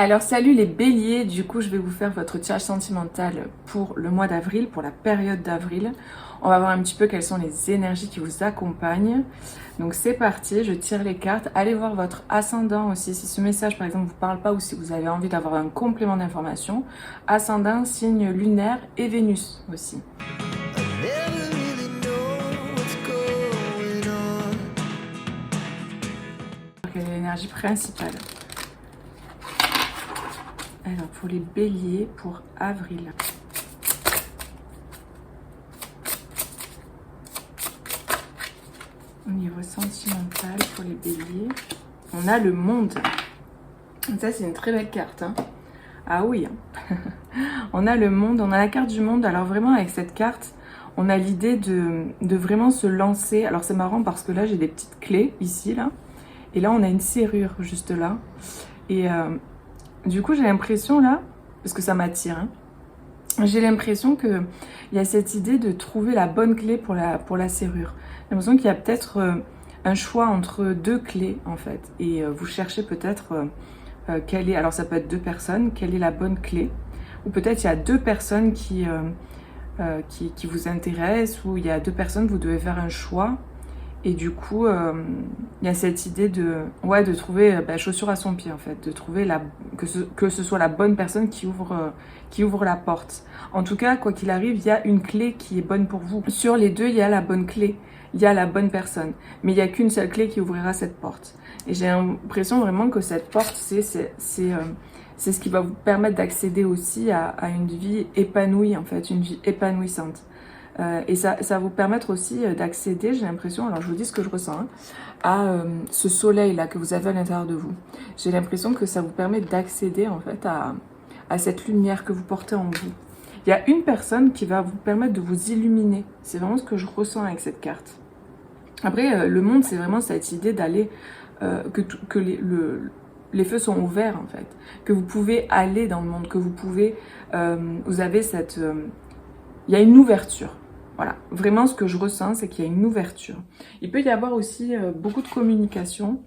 Alors salut les béliers, du coup je vais vous faire votre tirage sentimental pour le mois d'avril, pour la période d'avril. On va voir un petit peu quelles sont les énergies qui vous accompagnent. Donc c'est parti, je tire les cartes. Allez voir votre ascendant aussi, si ce message par exemple ne vous parle pas ou si vous avez envie d'avoir un complément d'information. Ascendant, signe lunaire et Vénus aussi. Quelle est l'énergie principale? Alors pour les béliers, pour avril. Au niveau sentimental, pour les béliers, on a le monde. Ça, c'est une très belle carte. Hein. Ah oui. Hein. On a le monde, on a la carte du monde. Alors vraiment, avec cette carte, on a l'idée de vraiment se lancer. Alors c'est marrant parce que là, j'ai des petites clés ici, là. Et là, on a une serrure juste là. Et du coup, j'ai l'impression là, parce que ça m'attire, hein, j'ai l'impression qu'il y a cette idée de trouver la bonne clé pour la serrure. J'ai l'impression qu'il y a peut-être un choix entre deux clés en fait. Et vous cherchez peut-être quelle est, alors ça peut être deux personnes, quelle est la bonne clé. Ou peut-être il y a deux personnes qui vous intéressent, ou il y a deux personnes, vous devez faire un choix. Et du coup, il y a cette idée de trouver chaussure à son pied en fait, de trouver que ce soit la bonne personne qui ouvre la porte. En tout cas, quoi qu'il arrive, il y a une clé qui est bonne pour vous. Sur les deux, il y a la bonne clé, il y a la bonne personne, mais il n'y a qu'une seule clé qui ouvrira cette porte. Et j'ai l'impression vraiment que cette porte, c'est ce qui va vous permettre d'accéder aussi à une vie épanouie en fait, une vie épanouissante. Et ça va vous permettre aussi d'accéder, j'ai l'impression, alors je vous dis ce que je ressens, hein, à ce soleil-là que vous avez à l'intérieur de vous. J'ai l'impression que ça vous permet d'accéder en fait à cette lumière que vous portez en vous. Il y a une personne qui va vous permettre de vous illuminer. C'est vraiment ce que je ressens avec cette carte. Après, le monde, c'est vraiment cette idée d'aller, que les feux sont ouverts en fait, que vous pouvez aller dans le monde, que vous pouvez, vous avez cette, il y a une ouverture. Voilà, vraiment ce que je ressens, c'est qu'il y a une ouverture. Il peut y avoir aussi beaucoup de communication,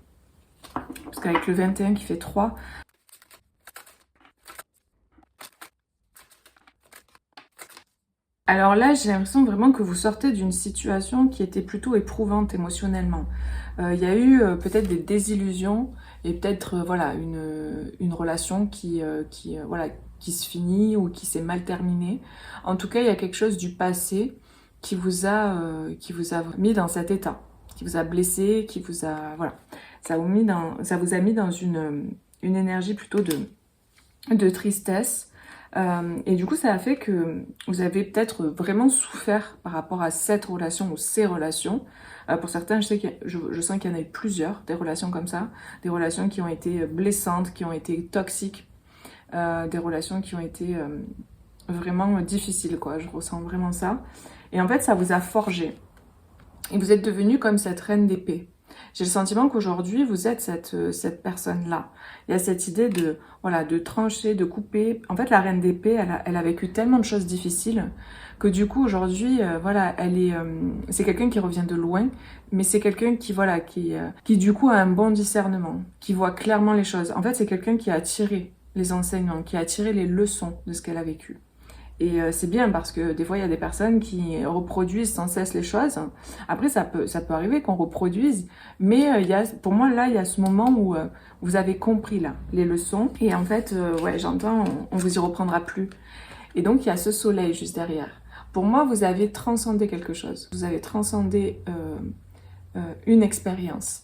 parce qu'avec le 21 qui fait 3, alors là, j'ai l'impression vraiment que vous sortez d'une situation qui était plutôt éprouvante émotionnellement. Il y a eu peut-être des désillusions et peut-être voilà une relation qui se finit ou qui s'est mal terminée. En tout cas, il y a quelque chose du passé qui vous a mis dans cet état, qui vous a blessé, qui vous a voilà, ça vous a mis dans une énergie plutôt de tristesse. Et du coup, ça a fait que vous avez peut-être vraiment souffert par rapport à cette relation ou ces relations. Pour certains, je sens qu'il y en a eu plusieurs, des relations comme ça, des relations qui ont été blessantes, qui ont été toxiques, des relations qui ont été vraiment difficiles, quoi. Je ressens vraiment ça. Et en fait, ça vous a forgé. Et vous êtes devenu comme cette reine d'épée. J'ai le sentiment qu'aujourd'hui, vous êtes cette personne-là. Il y a cette idée de trancher, de couper. En fait, la reine d'épée, elle a vécu tellement de choses difficiles que du coup, aujourd'hui, c'est quelqu'un qui revient de loin, mais c'est quelqu'un qui du coup a un bon discernement, qui voit clairement les choses. En fait, c'est quelqu'un qui a tiré les enseignements, qui a tiré les leçons de ce qu'elle a vécu. Et c'est bien parce que des fois, il y a des personnes qui reproduisent sans cesse les choses. Après, ça peut arriver qu'on reproduise, mais pour moi, là, il y a ce moment où vous avez compris là, les leçons. Et en fait, ouais, j'entends, on vous y reprendra plus. Et donc, il y a ce soleil juste derrière. Pour moi, vous avez transcendé quelque chose. Vous avez transcendé une expérience.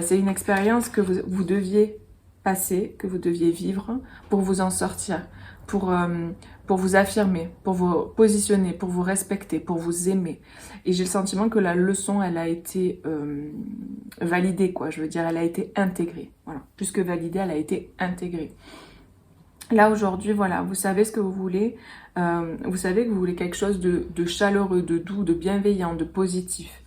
C'est une expérience que vous deviez passer, que vous deviez vivre pour vous en sortir, pour vous affirmer, pour vous positionner, pour vous respecter, pour vous aimer. Et j'ai le sentiment que la leçon, elle a été validée, quoi. Je veux dire, elle a été intégrée. Voilà. Plus que validée, elle a été intégrée. Là, aujourd'hui, voilà, vous savez ce que vous voulez. Vous savez que vous voulez quelque chose de chaleureux, de doux, de bienveillant, de positif.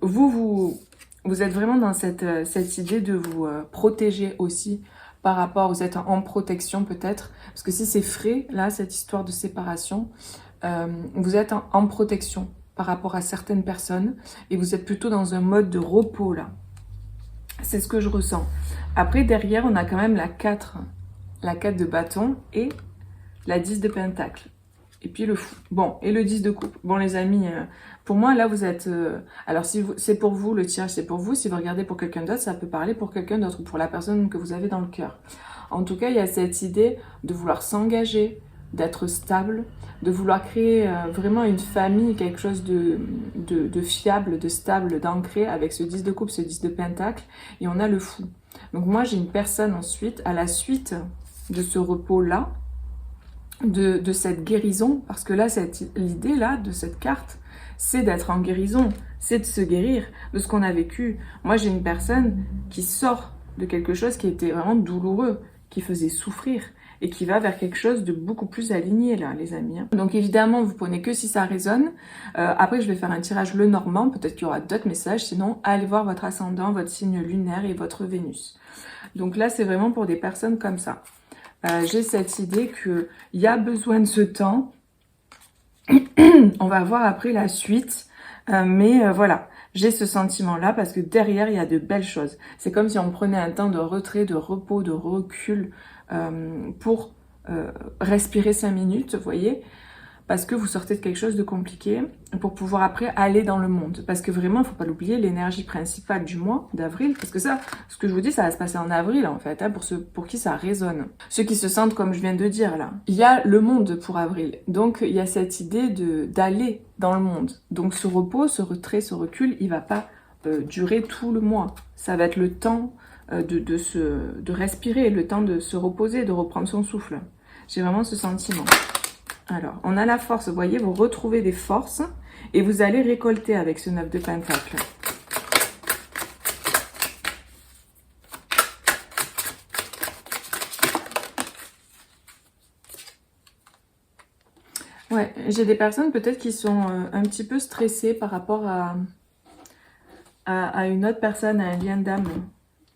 Vous êtes vraiment dans cette idée de vous protéger aussi par rapport, vous êtes en protection peut-être, parce que si c'est frais, là, cette histoire de séparation, vous êtes en protection par rapport à certaines personnes et vous êtes plutôt dans un mode de repos là. C'est ce que je ressens. Après, derrière, on a quand même la 4 la 4 de bâton et la 10 de pentacle. Et puis le fou. Bon, et le 10 de coupe. Bon les amis, pour moi là vous êtes... alors si c'est pour vous, le tirage c'est pour vous. Si vous regardez pour quelqu'un d'autre, ça peut parler pour quelqu'un d'autre ou pour la personne que vous avez dans le cœur. En tout cas, il y a cette idée de vouloir s'engager, d'être stable, de vouloir créer vraiment une famille, quelque chose de fiable, de stable, d'ancré avec ce 10 de coupe, ce 10 de pentacle. Et on a le fou. Donc moi j'ai une personne ensuite, à la suite de ce repos-là, de cette guérison, parce que là, l'idée là de cette carte, c'est d'être en guérison, c'est de se guérir de ce qu'on a vécu. Moi, j'ai une personne qui sort de quelque chose qui était vraiment douloureux, qui faisait souffrir, et qui va vers quelque chose de beaucoup plus aligné là, les amis. Donc évidemment, vous prenez que si ça résonne. Après, je vais faire un tirage le normand, peut-être qu'il y aura d'autres messages, sinon, allez voir votre ascendant, votre signe lunaire et votre Vénus. Donc là, c'est vraiment pour des personnes comme ça. J'ai cette idée qu'il y a besoin de ce temps. On va voir après la suite. Mais voilà, j'ai ce sentiment-là parce que derrière, il y a de belles choses. C'est comme si on prenait un temps de retrait, de repos, de recul pour respirer 5 minutes, vous voyez, parce que vous sortez de quelque chose de compliqué pour pouvoir après aller dans le monde. Parce que vraiment, il ne faut pas l'oublier, l'énergie principale du mois d'avril, parce que ça, ce que je vous dis, ça va se passer en avril en fait, hein, pour ceux pour qui ça résonne. Ceux qui se sentent comme je viens de dire là. Il y a le monde pour avril, donc il y a cette idée d'aller dans le monde. Donc ce repos, ce retrait, ce recul, il ne va pas durer tout le mois. Ça va être le temps de respirer, le temps de se reposer, de reprendre son souffle. J'ai vraiment ce sentiment. Alors, on a la force, vous voyez, vous retrouvez des forces et vous allez récolter avec ce 9 de pentacle. Ouais, j'ai des personnes peut-être qui sont un petit peu stressées par rapport à une autre personne, à un lien d'âme.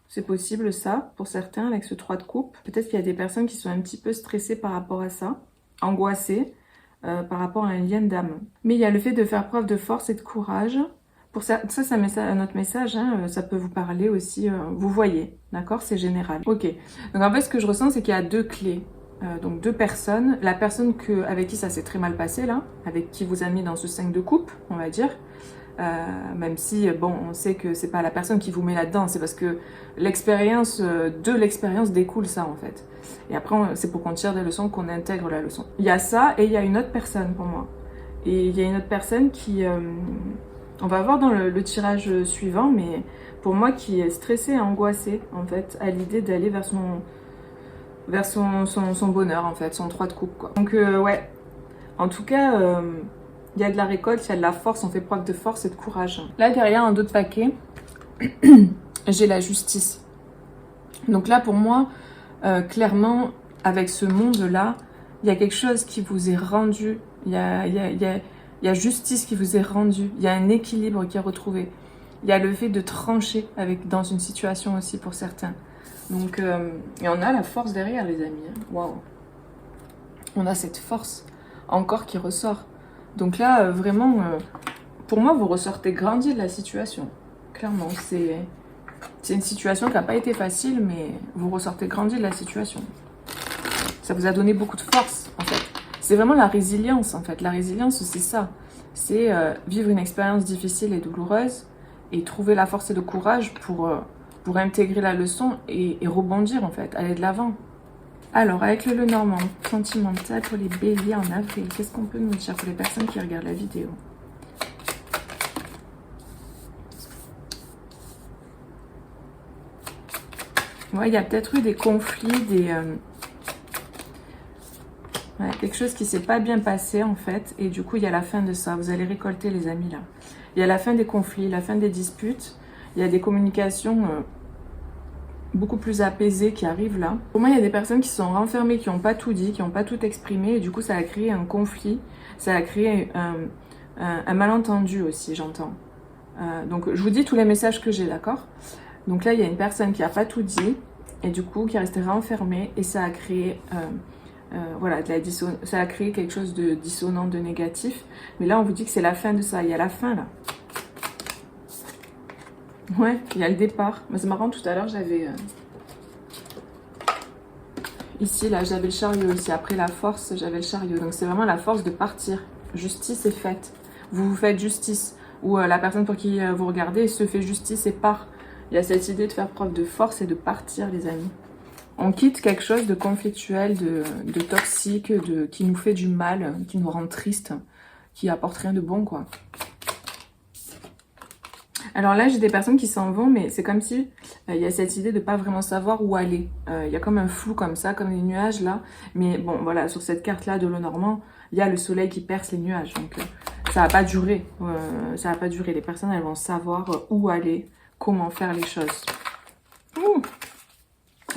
C'est possible ça, pour certains, avec ce 3 de coupe. Peut-être qu'il y a des personnes qui sont un petit peu stressées par rapport à ça, angoissées par rapport à un lien d'âme. Mais il y a le fait de faire preuve de force et de courage. Pour ça c'est un autre message, hein, ça peut vous parler aussi, vous voyez, d'accord, c'est général. Ok, donc en fait ce que je ressens c'est qu'il y a deux clés, donc deux personnes. La personne avec qui ça s'est très mal passé là, avec qui vous a mis dans ce 5 de coupe, on va dire, même si bon on sait que c'est pas la personne qui vous met là-dedans, c'est parce que l'expérience découle ça en fait. Et après c'est pour qu'on tire des leçons, qu'on intègre la leçon. Il y a ça et il y a une autre personne pour moi. Et il y a une autre personne qui, on va voir dans le tirage suivant, mais pour moi qui est stressée et angoissée en fait à l'idée d'aller vers son bonheur en fait, son 3 de coupe quoi. Donc ouais, en tout cas il y a de la récolte, il y a de la force, on fait preuve de force et de courage. Là derrière un autre paquet, j'ai la justice. Donc là pour moi, clairement avec ce monde-là, il y a quelque chose qui vous est rendu, il y a justice qui vous est rendue, il y a un équilibre qui est retrouvé. Il y a le fait de trancher dans une situation aussi pour certains. Donc, et on a la force derrière les amis. Waouh. On a cette force encore qui ressort. Donc là, vraiment, pour moi, vous ressortez grandi de la situation. Clairement, c'est une situation qui n'a pas été facile, mais vous ressortez grandi de la situation. Ça vous a donné beaucoup de force, en fait. C'est vraiment la résilience, en fait. La résilience, c'est ça. C'est vivre une expérience difficile et douloureuse et trouver la force et le courage pour intégrer la leçon et rebondir, en fait, aller de l'avant. Alors, avec le Lenormand sentimental pour les béliers en avril, qu'est-ce qu'on peut nous dire pour les personnes qui regardent la vidéo? Ouais, il y a peut-être eu des conflits, ouais, quelque chose qui s'est pas bien passé en fait, et du coup il y a la fin de ça. Vous allez récolter les amis là. Il y a la fin des conflits, la fin des disputes, il y a des communications beaucoup plus apaisées qui arrivent là. Pour moi il y a des personnes qui sont renfermées, qui n'ont pas tout dit, qui n'ont pas tout exprimé, et du coup ça a créé un conflit, ça a créé un malentendu aussi, j'entends. Donc je vous dis tous les messages que j'ai, d'accord? Donc là il y a une personne qui n'a pas tout dit, et du coup qui est restée renfermée, et ça a créé... voilà, ça a créé quelque chose de dissonant, de négatif. Mais là, on vous dit que c'est la fin de ça. Il y a la fin, là. Ouais, il y a le départ. Mais c'est marrant, tout à l'heure, j'avais ici, là, j'avais le chariot aussi. Après la force, j'avais le chariot. Donc, c'est vraiment la force de partir. Justice est faite. Vous vous faites justice. Ou la personne pour qui vous regardez se fait justice et part. Il y a cette idée de faire preuve de force et de partir, les amis. On quitte quelque chose de conflictuel, de toxique, qui nous fait du mal, qui nous rend triste, qui apporte rien de bon, quoi. Alors là, j'ai des personnes qui s'en vont, mais c'est comme si il y a cette idée de pas vraiment savoir où aller. Il y a comme un flou comme ça, comme des nuages là. Mais bon, voilà, sur cette carte-là de Lenormand, il y a le soleil qui perce les nuages. Donc ça va pas durer. Ça va pas durer. Les personnes, elles vont savoir où aller, comment faire les choses. Ouh.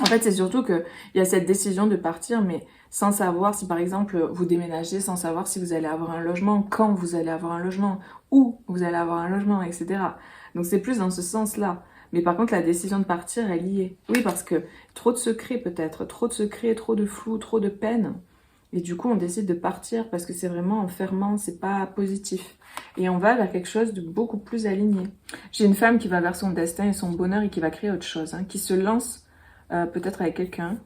En fait, c'est surtout qu'il y a cette décision de partir, mais sans savoir si, par exemple, vous déménagez, sans savoir si vous allez avoir un logement, quand vous allez avoir un logement, où vous allez avoir un logement, etc. Donc, c'est plus dans ce sens-là. Mais par contre, la décision de partir, elle y est. Oui, parce que trop de secrets, peut-être. Trop de secrets, trop de flou, trop de peine. Et du coup, on décide de partir parce que c'est vraiment enfermant, c'est pas positif. Et on va vers quelque chose de beaucoup plus aligné. J'ai une femme qui va vers son destin et son bonheur et qui va créer autre chose, hein, qui se lance peut-être avec quelqu'un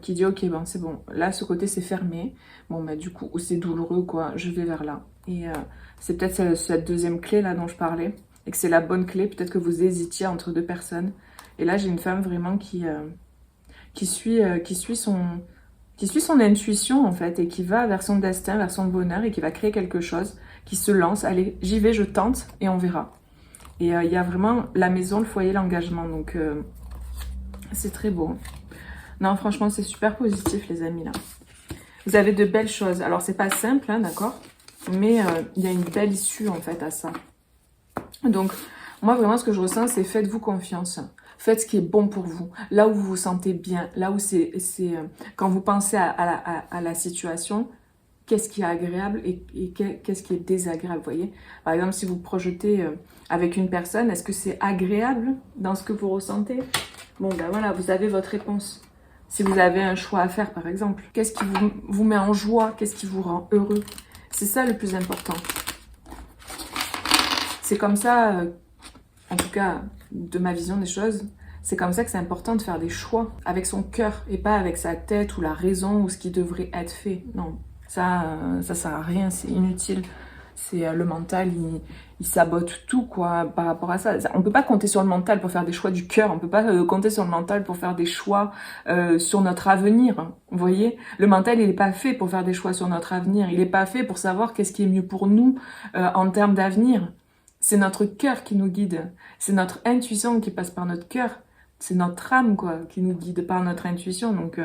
qui dit ok, bon, c'est bon, là, ce côté, c'est fermé. Bon, bah du coup, c'est douloureux, quoi, je vais vers là. Et c'est peut-être cette deuxième clé, là, dont je parlais, et que c'est la bonne clé. Peut-être que vous hésitiez entre deux personnes. Et là, j'ai une femme vraiment qui suit son intuition, en fait, et qui va vers son destin, vers son bonheur, et qui va créer quelque chose, qui se lance. Allez, j'y vais, je tente, et on verra. Et il y a vraiment la maison, le foyer, l'engagement. Donc, c'est très beau. Non, franchement, c'est super positif, les amis, là. Vous avez de belles choses. Alors, c'est pas simple, hein, d'accord? Mais il y a une belle issue, en fait, à ça. Donc, moi, vraiment, ce que je ressens, c'est faites-vous confiance. Faites ce qui est bon pour vous. Là où vous vous sentez bien. Là où c'est quand vous pensez à la situation, qu'est-ce qui est agréable et qu'est-ce qui est désagréable, vous voyez? Par exemple, si vous projetez avec une personne, est-ce que c'est agréable dans ce que vous ressentez? Bon, ben voilà, vous avez votre réponse. Si vous avez un choix à faire, par exemple, qu'est-ce qui vous met en joie? Qu'est-ce qui vous rend heureux? C'est ça le plus important. C'est comme ça, en tout cas, de ma vision des choses, c'est comme ça que c'est important de faire des choix avec son cœur et pas avec sa tête ou la raison ou ce qui devrait être fait. Non, ça sert à rien, c'est inutile. C'est le mental, il sabote tout, quoi, par rapport à ça. On peut pas compter sur le mental pour faire des choix du cœur. On peut pas compter sur le mental pour faire des choix sur notre avenir. Hein, vous voyez, le mental, il est pas fait pour faire des choix sur notre avenir. Il est pas fait pour savoir qu'est-ce qui est mieux pour nous en termes d'avenir. C'est notre cœur qui nous guide. C'est notre intuition qui passe par notre cœur. C'est notre âme, quoi, qui nous guide par notre intuition. Donc,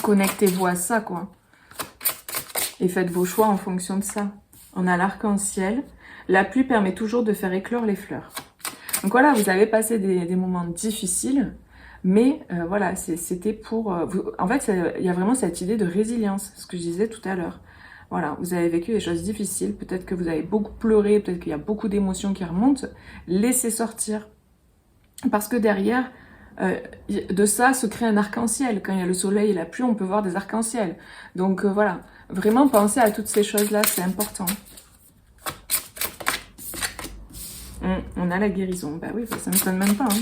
connectez-vous à ça, quoi. Et faites vos choix en fonction de ça. On a l'arc-en-ciel. La pluie permet toujours de faire éclore les fleurs. Donc voilà, vous avez passé des moments difficiles, mais voilà, c'était pour... en fait, il y a vraiment cette idée de résilience, ce que je disais tout à l'heure. Voilà, vous avez vécu des choses difficiles, peut-être que vous avez beaucoup pleuré, peut-être qu'il y a beaucoup d'émotions qui remontent. Laissez sortir. Parce que derrière, de ça se crée un arc-en-ciel. Quand il y a le soleil et la pluie, on peut voir des arcs-en-ciel. Donc voilà, vraiment pensez à toutes ces choses-là, c'est important. On a la guérison. Bah oui, ça ne m'étonne même pas. Hein.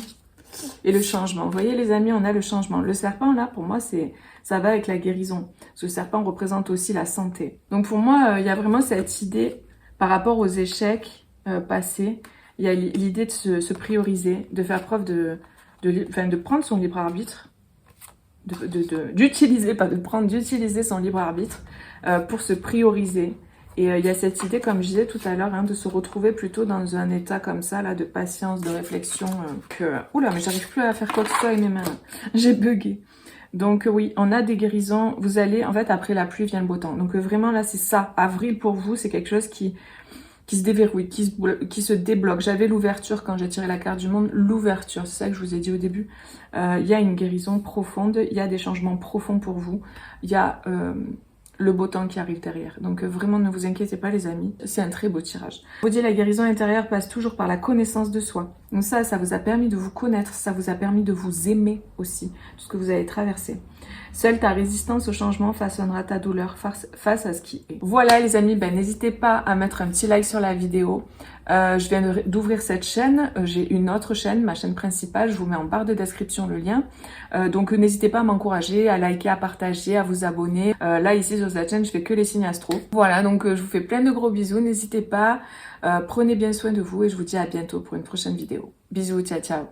Et le changement. Vous voyez les amis, on a le changement. Le serpent là, pour moi, ça va avec la guérison. Parce que le serpent représente aussi la santé. Donc pour moi, il y a vraiment cette idée par rapport aux échecs passés. Il y a l'idée de se prioriser, de faire preuve de prendre son libre arbitre, d'utiliser son libre arbitre pour se prioriser. Et il y a cette idée, comme je disais tout à l'heure, hein, de se retrouver plutôt dans un état comme ça, là, de patience, de réflexion, Oula, mais j'arrive plus à faire quoi que ce soit avec mes mains. J'ai bugué. Donc oui, on a des guérisons. Vous allez, en fait, après la pluie vient le beau temps. Donc vraiment, là, c'est ça. Avril, pour vous, c'est quelque chose qui se déverrouille, qui se débloque. J'avais l'ouverture quand j'ai tiré la carte du monde. L'ouverture, c'est ça que je vous ai dit au début. Il y a une guérison profonde. Il y a des changements profonds pour vous. Il y a... le beau temps qui arrive derrière. Donc vraiment, ne vous inquiétez pas les amis, c'est un très beau tirage. Je vous dis, la guérison intérieure passe toujours par la connaissance de soi. Donc ça vous a permis de vous connaître, ça vous a permis de vous aimer aussi, tout ce que vous avez traversé. Seule ta résistance au changement façonnera ta douleur face à ce qui est. Voilà les amis, ben, n'hésitez pas à mettre un petit like sur la vidéo. Je viens d'ouvrir cette chaîne, j'ai une autre chaîne, ma chaîne principale, je vous mets en barre de description le lien. Donc n'hésitez pas à m'encourager, à liker, à partager, à vous abonner. Là ici sur cette chaîne, je fais que les signes astro. Voilà, donc je vous fais plein de gros bisous, n'hésitez pas, prenez bien soin de vous et je vous dis à bientôt pour une prochaine vidéo. Bisous, ciao ciao.